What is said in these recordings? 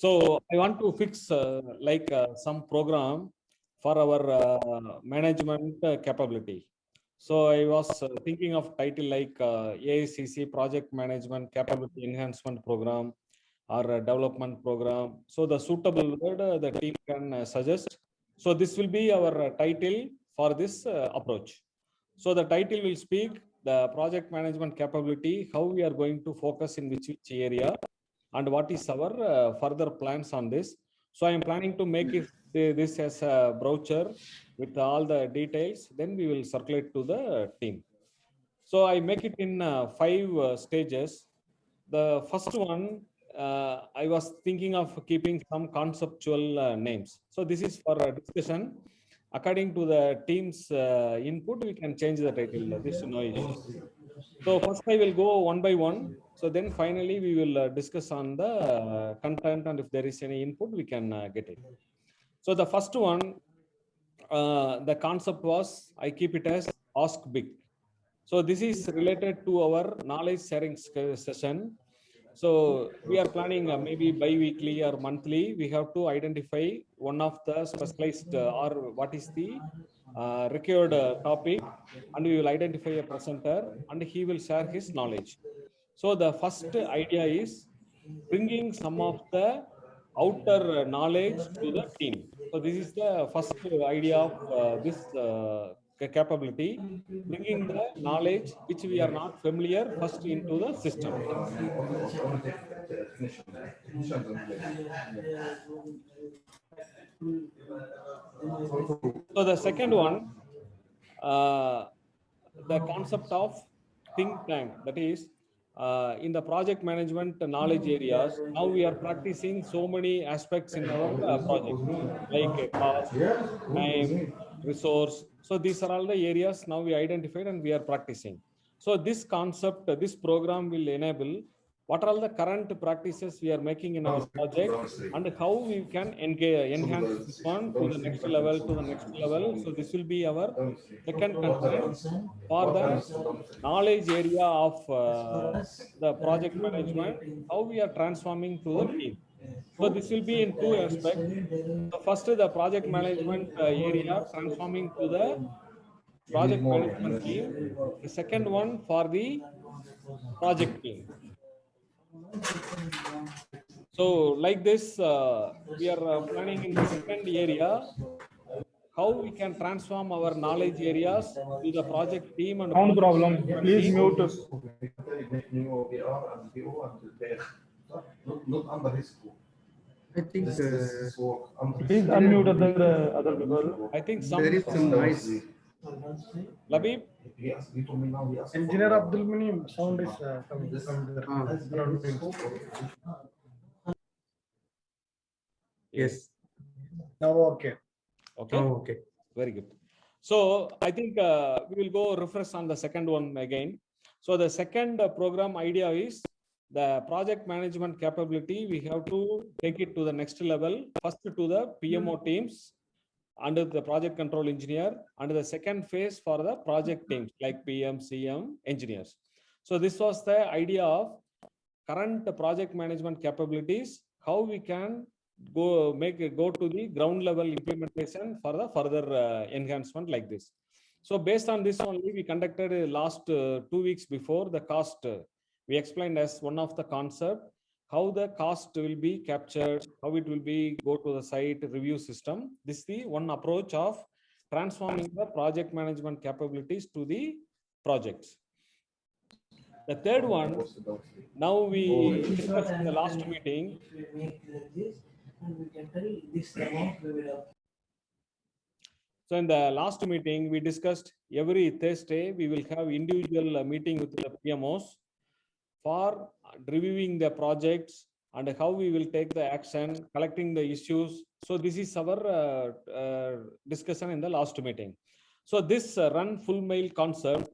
So I want to fix some program for our management capability. So I was thinking of title like AICC Project Management Capability Enhancement Program or Development Program. So the suitable word the team can suggest. So this will be our title for this approach. So the title will speak the project management capability, how we are going to focus in which area, and what is our further plans on this. So I am planning to make it this as a brochure with all the details. Then we will circulate to the team. So I make it in 5 stages. The first one, I was thinking of keeping some conceptual names. So this is for discussion. According to the team's input, we can change the title. This is no issue. So first I will go one by one. So then finally we will discuss on the content, and if there is any input, we can get it. So the first one, the concept was, I keep it as ask big. So this is related to our knowledge sharing session. So we are planning maybe bi-weekly or monthly. We have to identify one of the specialized or what is the required topic, and we will identify a presenter and he will share his knowledge. So the first idea is bringing some of the outer knowledge to the team. So this is the first idea of this capability, bringing the knowledge which we are not familiar first into the system. So the second one, the concept of think tank, that is in the project management knowledge areas. Now we are practicing so many aspects in our project, like cost, time, resource. So these are all the areas now we identified and we are practicing. So this concept, this program will enable what are all the current practices we are making in our project and how we can enhance this one to the next level, to the next level. So this will be our second concern for the knowledge area of the project management, how we are transforming to the team. So this will be in 2 aspects. So first, the project management area transforming to the project management team. The second one for the project team. So like this, we are planning in the second area how we can transform our knowledge areas to the project team and Sound problem. Please team. mute. I think Please unmute other people. I think there is some noise. Labib, Engineer Abdul Munim, sound is coming from the surroundings. Yes. Now okay. okay. Oh, okay. Very good. So I think we will go refresh on the second one again. So the second program idea is the project management capability. We have to take it to the next level. First to the PMO teams under the project control engineer, and the second phase for the project teams like PM, CM, engineers. So this was the idea of current project management capabilities, how we can go to the ground level implementation for the further enhancement like this. So based on this only, we conducted last 2 weeks before the cost. We explained as one of the concept, how the cost will be captured, how it will be go to the site review system. This is the one approach of transforming the project management capabilities to the projects. The third one, now we discussed in the last meeting. So in the last meeting, we discussed every Thursday, we will have individual meeting with the PMOs for reviewing the projects and how we will take the action, collecting the issues. So this is our discussion in the last meeting. So this run full mail concept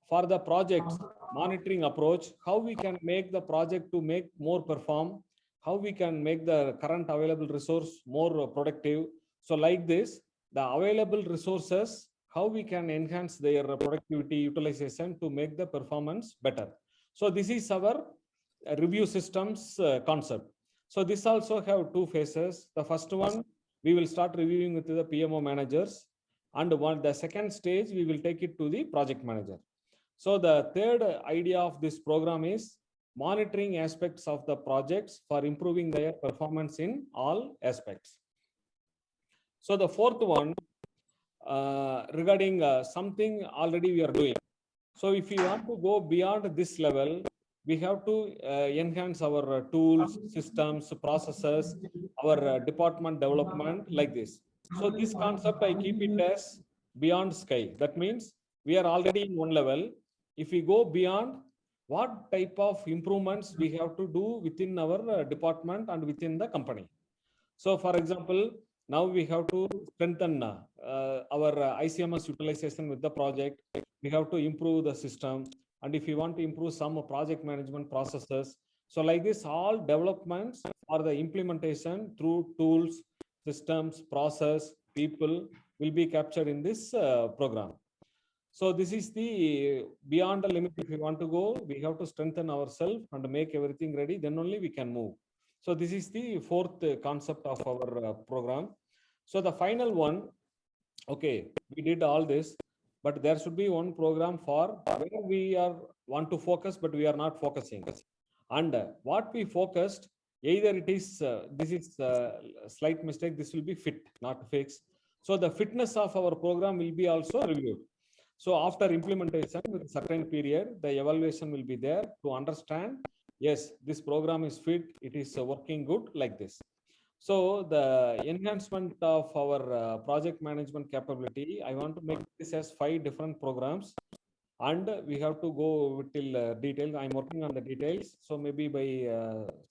for the projects monitoring approach, how we can make the project to make more perform, how we can make the current available resource more productive. So like this, the available resources, how we can enhance their productivity utilization to make the performance better. So this is our review systems concept. So this also have two phases. The first one, we will start reviewing with the PMO managers, and the second stage, we will take it to the project manager. So the third idea of this program is monitoring aspects of the projects for improving their performance in all aspects. So the fourth one, regarding something already we are doing. So if you want to go beyond this level, we have to enhance our tools, systems, processes, our department development like this. So this concept, I keep it as beyond sky. That means we are already in one level. If we go beyond, what type of improvements we have to do within our department and within the company. So for example, now we have to strengthen our ICMS utilization with the project. We have to improve the system. And if you want to improve some project management processes, so like this, all developments for the implementation through tools, systems, process, people will be captured in this program. So this is the beyond the limit. If we want to go, we have to strengthen ourselves and make everything ready. Then only we can move. So this is the fourth concept of our program. So the final one, okay, we did all this, but there should be one program for where we are want to focus, but we are not focusing. And what we focused, either it is this is a slight mistake. This will be fit, not fix. So the fitness of our program will be also reviewed. So after implementation with a certain period, the evaluation will be there to understand, yes, this program is fit, it is working good like this. So the enhancement of our project management capability, I want to make this as 5 different programs, and we have to go till detail. I'm working on the details. So maybe by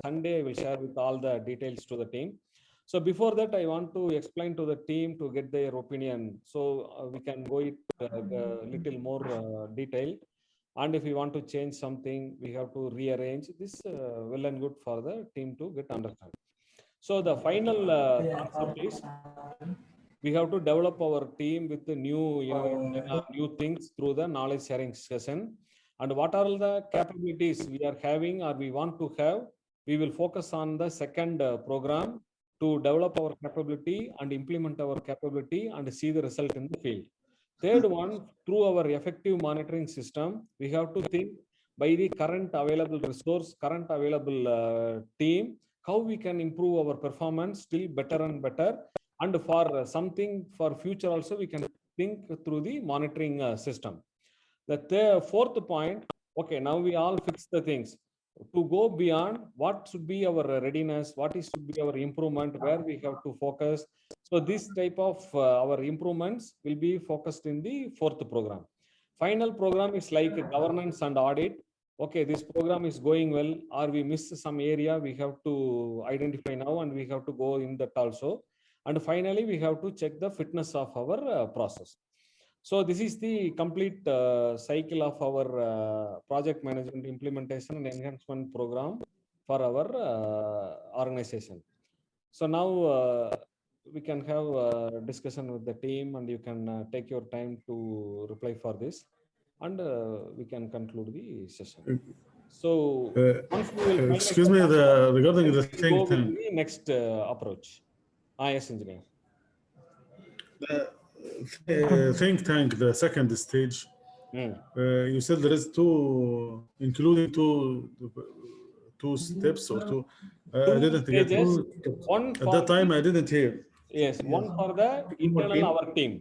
Sunday, I will share with all the details to the team. So before that, I want to explain to the team to get their opinion. So we can go it a little more detail. And if we want to change something, we have to rearrange this well and good for the team to get understand. So the final concept is we have to develop our team with the new innovation, new things through the knowledge sharing session. And what are the capabilities we are having or we want to have, we will focus on the second program to develop our capability and implement our capability and see the result in the field. Third one, through our effective monitoring system, we have to think by the current available resource, current available team, how we can improve our performance still better and better. And for something for future also, we can think through the monitoring system. The fourth point, okay, now we all fix the things. To go beyond, what should be our readiness, what is should be our improvement, where we have to focus. So this type of our improvements will be focused in the fourth program. Final program is like governance and audit. Okay, this program is going well, or we missed some area, we have to identify now and we have to go in that also. And finally, we have to check the fitness of our process. So this is the complete cycle of our project management implementation and enhancement program for our organization. So now we can have a discussion with the team, and you can take your time to reply for this, and we can conclude the session. So once we will excuse me, regarding the go think with tank. the next approach. Yes, engineer. Think tank, the second stage. You said there is including two steps or two. I didn't get it. One At that time, I didn't hear. Yes, one for the internal our team.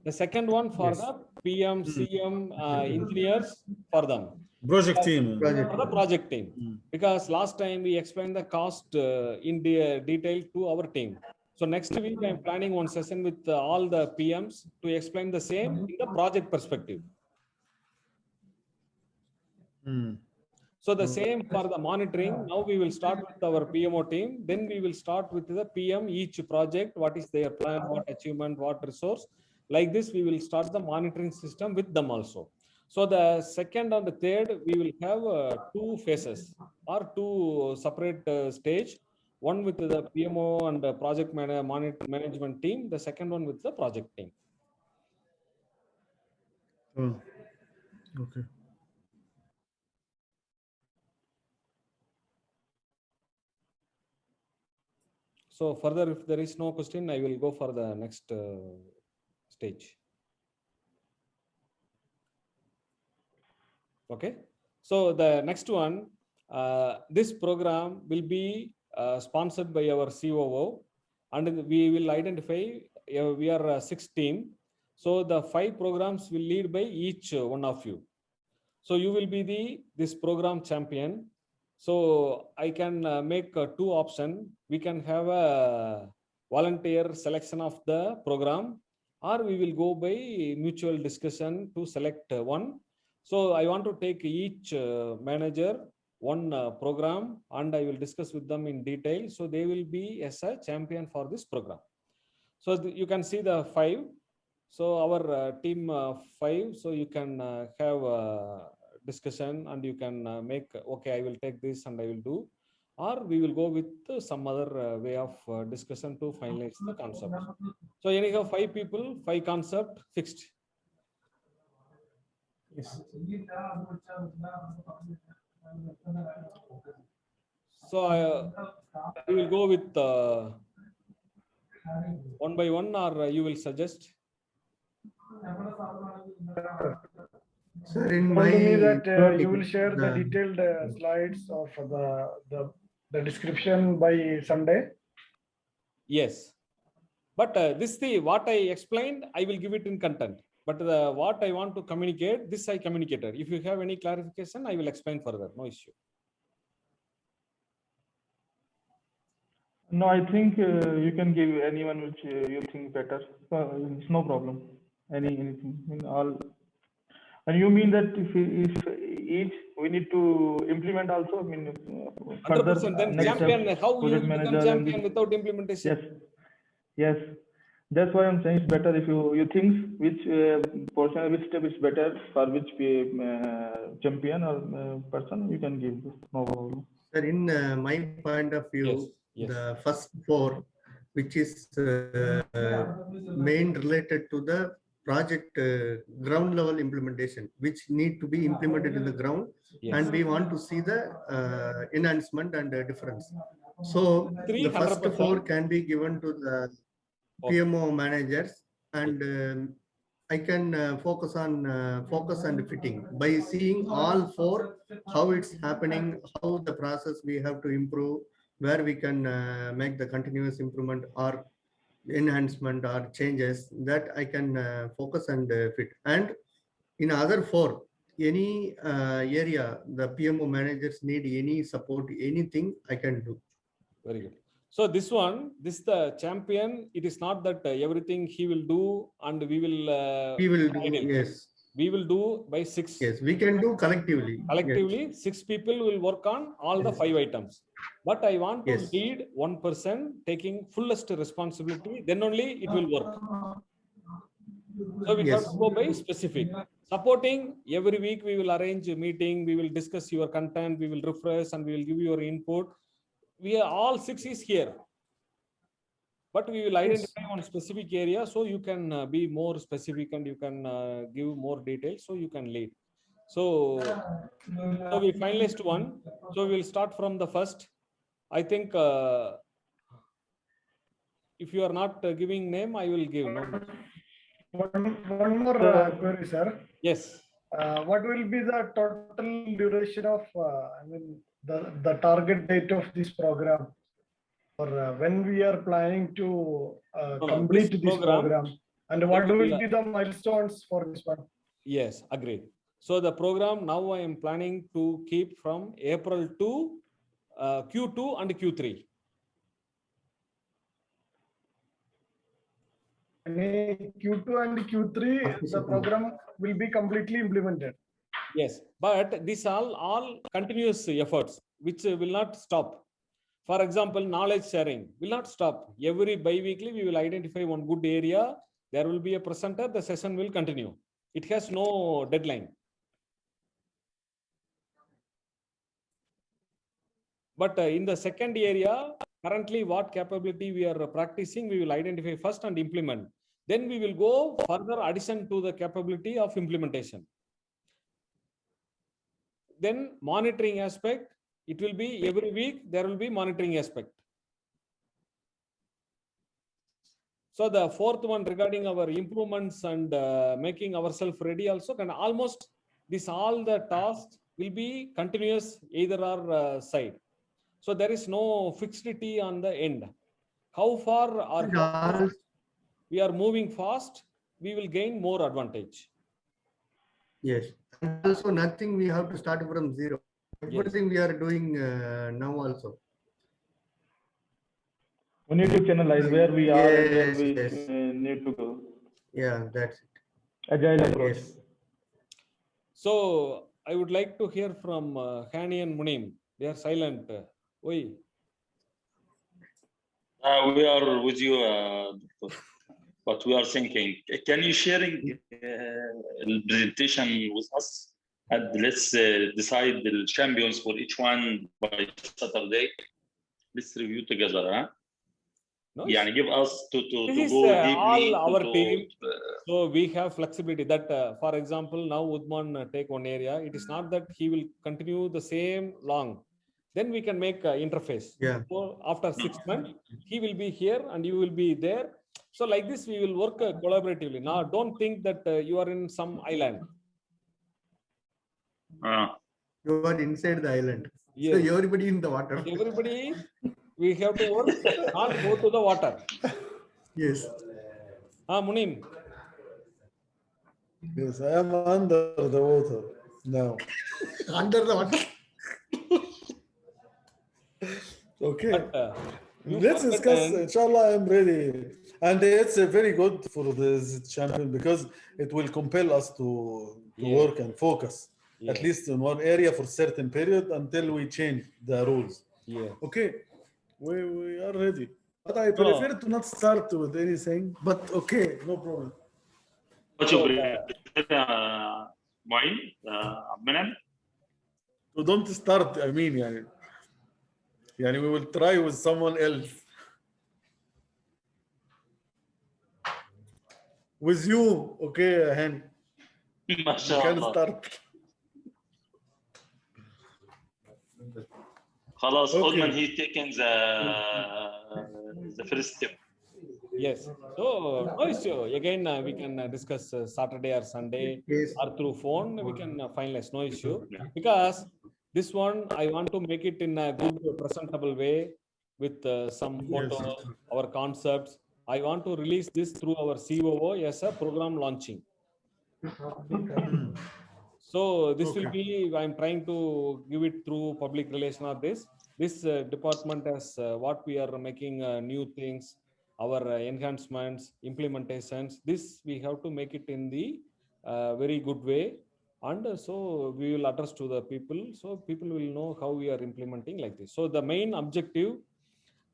The second one for the PM, CM engineers for them. Project team. For the project team. Because last time we explained the cost in detail to our team. So next week I'm planning one session with all the PMs to explain the same in the project perspective. So the same for the monitoring. Now we will start with our PMO team. Then we will start with the PM, each project, what is their plan, what achievement, what resource. Like this, we will start the monitoring system with them also. So the second and the third, we will have 2 phases or 2 separate stage. One with the PMO and the project management team. The second one with the project team. Oh, okay. So further, if there is no question, I will go for the next stage. Okay. So the next one, this program will be sponsored by our COO, and we will identify, we are a 6 team. So the 5 programs will lead by each one of you. So you will be this program champion. So I can make 2 options. We can have a volunteer selection of the program, or we will go by mutual discussion to select one. So I want to take each manager one program, and I will discuss with them in detail. So they will be as a champion for this program. So you can see the 5. So our team 5. So you can have discussion, and you can make, okay, I will take this and I will do, or we will go with some other way of discussion to finalize the concept. So anyhow, 5 people, 5 concept fixed. Yes. So we will go with one by one, or you will suggest? Sir, in Told me my that you will share the detailed slides of the description by Sunday. Yes, but what I explained, I will give it in content. But what I want to communicate, this I communicated. If you have any clarification, I will explain further. No issue. No, I think you can give anyone which you think better. It's no problem. Anything in all. And you mean that if each we need to implement also? I mean, further 100%. Then next champion, step, how you project will become manager and champion without implementation? yes, yes. That's why I'm saying it's better if you think which portion, which step is better for which champion or person you can give. No problem. Sir, in my point of view, Yes, yes. the first 4, which is main related to the project ground level implementation, which need to be implemented in the ground, Yes. and we want to see the enhancement and difference. So the first 4 can be given to the PMO managers, and I can focus and fitting by seeing all 4, how it's happening, how the process we have to improve, where we can make the continuous improvement or enhancement or changes, that I can focus and fit. And in other 4, any area the PMO managers need any support, anything I can do. Very good. So this the champion, it is not that everything he will do and we will do, yes. We will do by 6. Yes, we can do collectively. Collectively, yes. 6 people will work on all the 5 items. But I want to Yes. lead one person taking fullest responsibility, then only it will work. So we have to go by specific. Supporting, every week we will arrange a meeting, we will discuss your content, we will refresh, and we will give you your input. We are all 6 is here, but we will identify one specific area, so you can be more specific and you can give more details, so you can lead. So we finalized one. So we will start from the first. I think if you are not giving name, I will give. No. One more query, sir. Yes. What will be the total duration of, the target date of this program, or when we are planning to complete this program, and what will be the milestones for this one? Yes, agreed. So the program now I am planning to keep from April to Q2 and Q3. Q2 and Q3, the program will be completely implemented. Yes, but these all continuous efforts which will not stop. For example, knowledge sharing will not stop. Every bi-weekly we will identify one good area. There will be a presenter. The session will continue. It has no deadline. But in the second area, currently what capability we are practicing, we will identify first and implement. Then we will go further addition to the capability of implementation. Then monitoring aspect, it will be every week there will be monitoring aspect. So the fourth one regarding our improvements and making ourselves ready also can almost this all the tasks will be continuous either or side. So there is no fixity on the end. How far or how fast we are moving fast, we will gain more advantage. Yes, and also nothing we have to start from zero. Everything we are doing now also. We need to channelize where we are and where Yes, we yes. need to go. Yeah, that's it. Agile approach. Yes. So I would like to hear from Hani and Munim. They are silent. Oi. We are with you, Doctor. But we are thinking, can you sharing the presentation with us? And let's decide the champions for each one by Saturday. Let's review together, huh? No, Yeah, give us to this is go deeply. all our team. So we have flexibility that, for example, now Udman take one area. It is not that he will continue the same long. Then we can make interface. Yeah. So after 6 months, he will be here and you will be there. So like this, we will work collaboratively. Now, don't think that you are in some island. You are inside the island. Yes. So everybody in the water. Everybody, we have to work, not go to the water. Yes. Munim. Yes, I am under the water now. Under the water. Okay. But, let's discuss. Inshallah, I'm ready. And it's very good for this champion because it will compel us to work and focus, at least in one area for certain period until we change the rules. Yeah. Okay, we are ready. But I prefer to not start with anything, but okay, no problem. What you prefer, Abdullah? So don't start, I mean, yani we will try with someone else. With you, okay, Hani. You can start. خلاص, Udman, he taken the first step. Yes. So no issue. Again, we can discuss Saturday or Sunday or through phone. We can finalize. No issue. Because this one, I want to make it in a good, presentable way with some photos, our concepts. I want to release this through our COO as a program launching. So this will be, I'm trying to give it through public relation of this. This department has what we are making new things, our enhancements, implementations. This we have to make it in the very good way. And so we will address to the people. So people will know how we are implementing like this. So the main objective,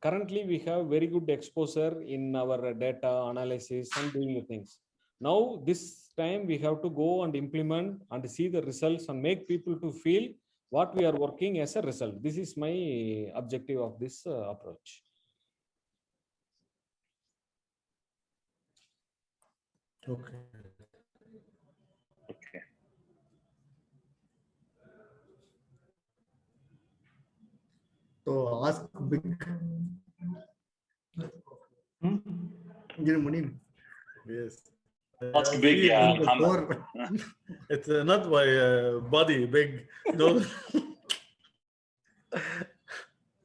currently we have very good exposure in our data analysis and doing the things. Now this time we have to go and implement and see the results and make people to feel what we are working as a result. This is my objective of this approach. Okay. Okay. So ask big. Yes. Ask big, yeah. It's not my body big. No.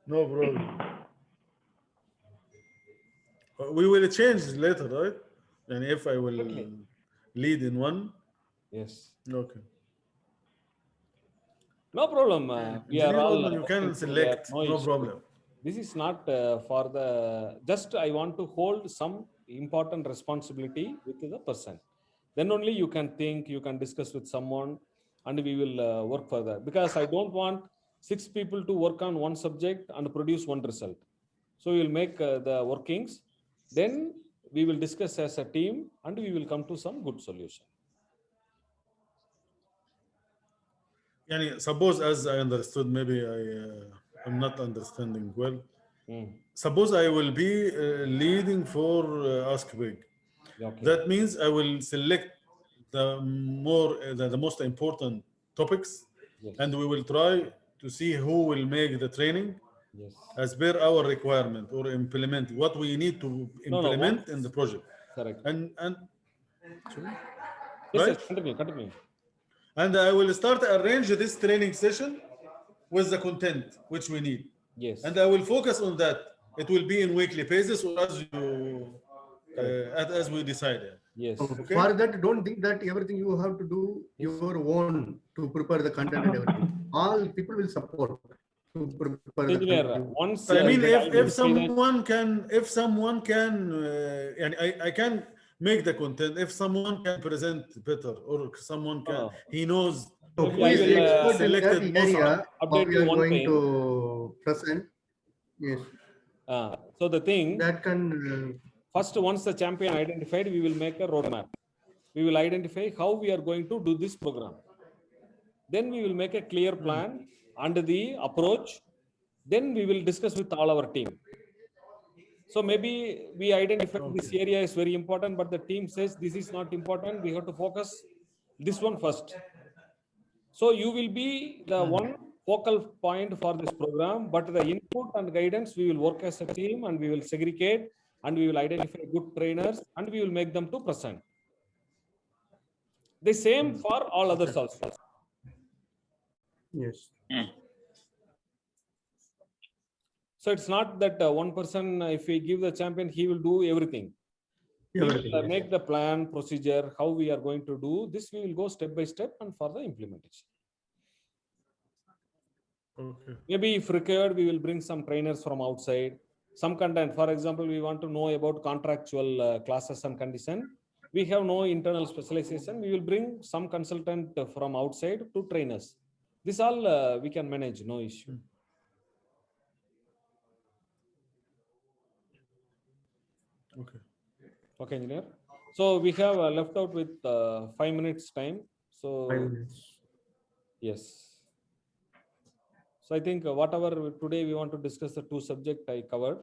No problem. We will change later, right? And if I will lead in one. Yes. Okay. No problem. We are all. You can select. No problem. This is not for the. Just I want to hold some important responsibility with the person. Then only you can think, you can discuss with someone, and we will work further. Because I don't want 6 people to work on one subject and produce one result. So we will make the workings. Then we will discuss as a team, and we will come to some good solution. Yani, suppose, as I understood, maybe I'm not understanding well. Suppose I will be leading for Ask Big. Okay. That means I will select the most important topics, and we will try to see who will make the training Yes. as per our requirement or implement what we need to No, no, implement once- in the project. Correct. And Yes, right? yes, continue. And I will start arrange this training session with the content which we need. Yes. And I will focus on that. It will be in weekly basis or as you as we decide. Yes. Okay. For that, don't think that everything you have to do your own to prepare the content and everything. All people will support to prepare the Engineer, content. once I mean, that if identify someone can, and I can make the content. If someone can present better, or someone can, Oh. he knows. So Maybe who I is will, expert in selected that most area? How update we you are one going thing. to present? Yes, So the thing, that can. first, once the champion identified, we will make a roadmap. We will identify how we are going to do this program. Then we will make a clear plan under the approach. Then we will discuss with all our team. So maybe we identify this area is very important, but the team says this is not important. We have to focus this one first. So you will be the one focal point for this program, but the input and guidance, we will work as a team and we will segregate and we will identify good trainers and we will make them to present. The same for all others also. Yes. So it's not that one person, if we give the champion, he will do everything. We will Everything, yes. make the plan, procedure, how we are going to do this. We will go step by step and for the implementation. Okay. Maybe if required, we will bring some trainers from outside. Some content, for example, we want to know about contractual classes and condition. We have no internal specialization. We will bring some consultant from outside to train us. This all we can manage, no issue. Okay. Okay, engineer. So we have left out with 5 minutes time. So 5 minutes. yes. So I think whatever today we want to discuss the two subjects I covered.